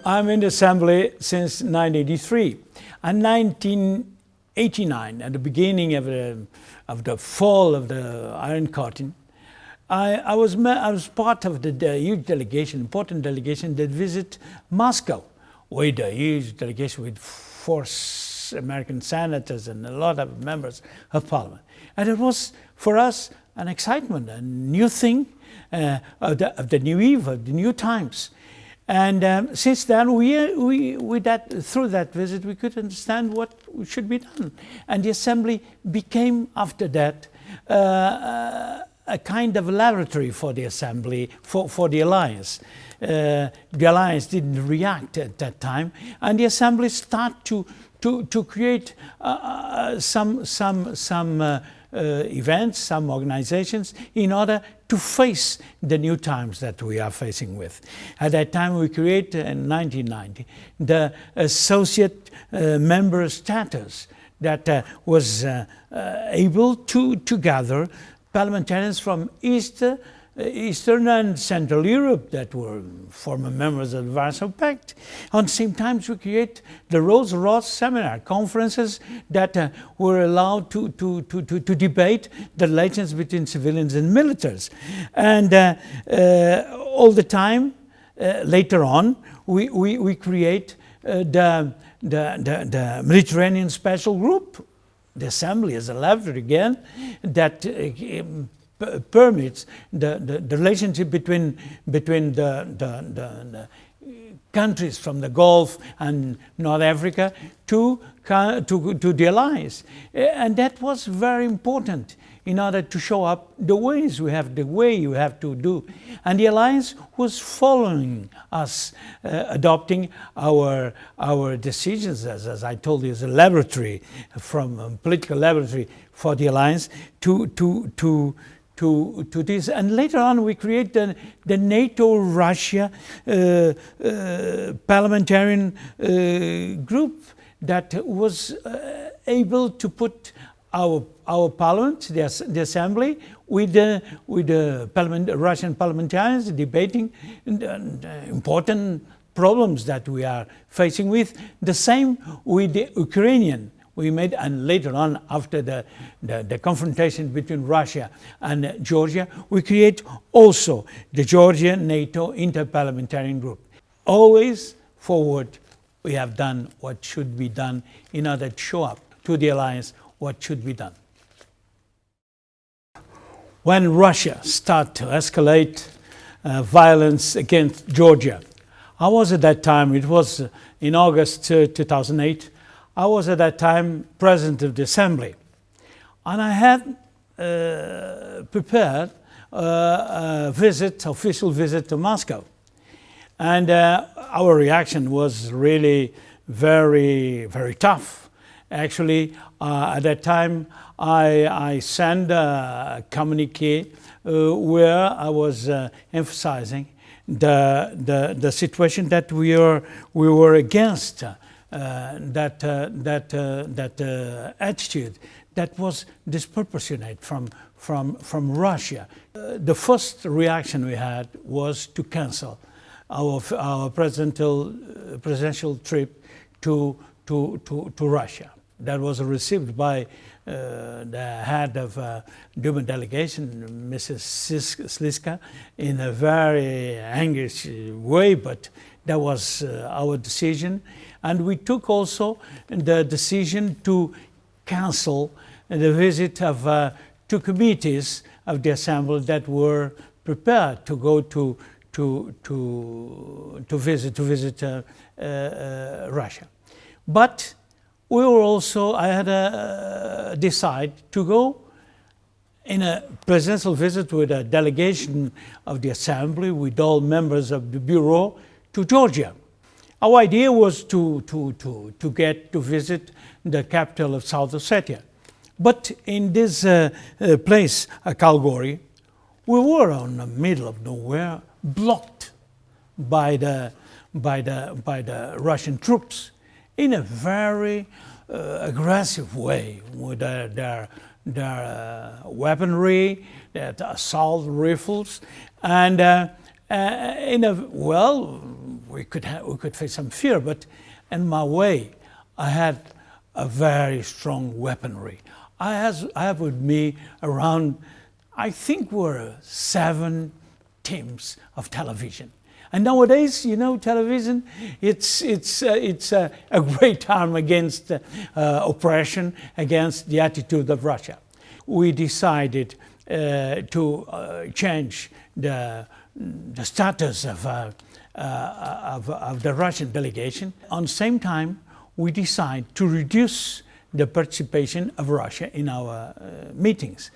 I'm in the Assembly since 1983. And 1989, at the beginning of the fall of the Iron Curtain, I was part of the huge delegation, important delegation that visit Moscow, with a huge delegation with 4 American senators and a lot of members of parliament. And it was, for us, an excitement, a new thing of the new era, of the new times. And since then, through that visit, we could understand what should be done. And the Assembly became, after that, a kind of laboratory for the Assembly, for the Alliance. The Alliance didn't react at that time, and the Assembly started to create some events, some organizations, in order to face the new times that we are facing with. At that time, we created, in 1990, the associate member status that was able to gather parliamentarians from Eastern and Central Europe that were former members of the Warsaw Pact. At the same time, we create the Rose-Ross seminar conferences that were allowed to debate the relations between civilians and militaries. And all the time, later on, we create the Mediterranean Special Group. The Assembly is a laboratory again that permits the relationship between the countries from the Gulf and North Africa to the Allies. And that was very important in order to show up the way you have to do. And the Alliance was following us, adopting our decisions, as I told you, as a laboratory, from a political laboratory for the Alliance to this. And later on, we create the NATO-Russia parliamentarian group that was able to put our parliament, the Assembly, with the Russian parliamentarians debating important problems that we are facing with. The same with the Ukrainian. We made, and later on, after the confrontation between Russia and Georgia, we create also the Georgia-NATO Interparliamentarian Group. Always forward, we have done what should be done in order to show up to the Alliance what should be done. When Russia started to escalate violence against Georgia, I was at that time, it was in August 2008, I was at that time president of the Assembly, and I had prepared a official visit to Moscow. And our reaction was really very, very tough. Actually, at that time, I sent a communique where I was emphasizing the situation that we were against. That attitude that was disproportionate from Russia. The first reaction we had was to cancel our presidential trip to Russia. That was received by the head of Duma delegation, Mrs. Sliska, in a very angry way, but that was our decision. And we took also the decision to cancel the visit of 2 committees of the Assembly that were prepared to go to visit Russia. But we were also, I had decided to go in a presidential visit with a delegation of the Assembly, with all members of the Bureau, to Georgia. Our idea was to get to visit the capital of South Ossetia. But in this place, Kalgory, we were in the middle of nowhere, blocked by the Russian troops in a very aggressive way, with their weaponry, the assault rifles, and we could face some fear, but in my way, I had a very strong weaponry. I have with me around, I think, were 7 teams of television. And nowadays, television, it's a great arm against oppression, against the attitude of Russia. We decided to change the status of the Russian delegation. On the same time, we decided to reduce the participation of Russia in our meetings.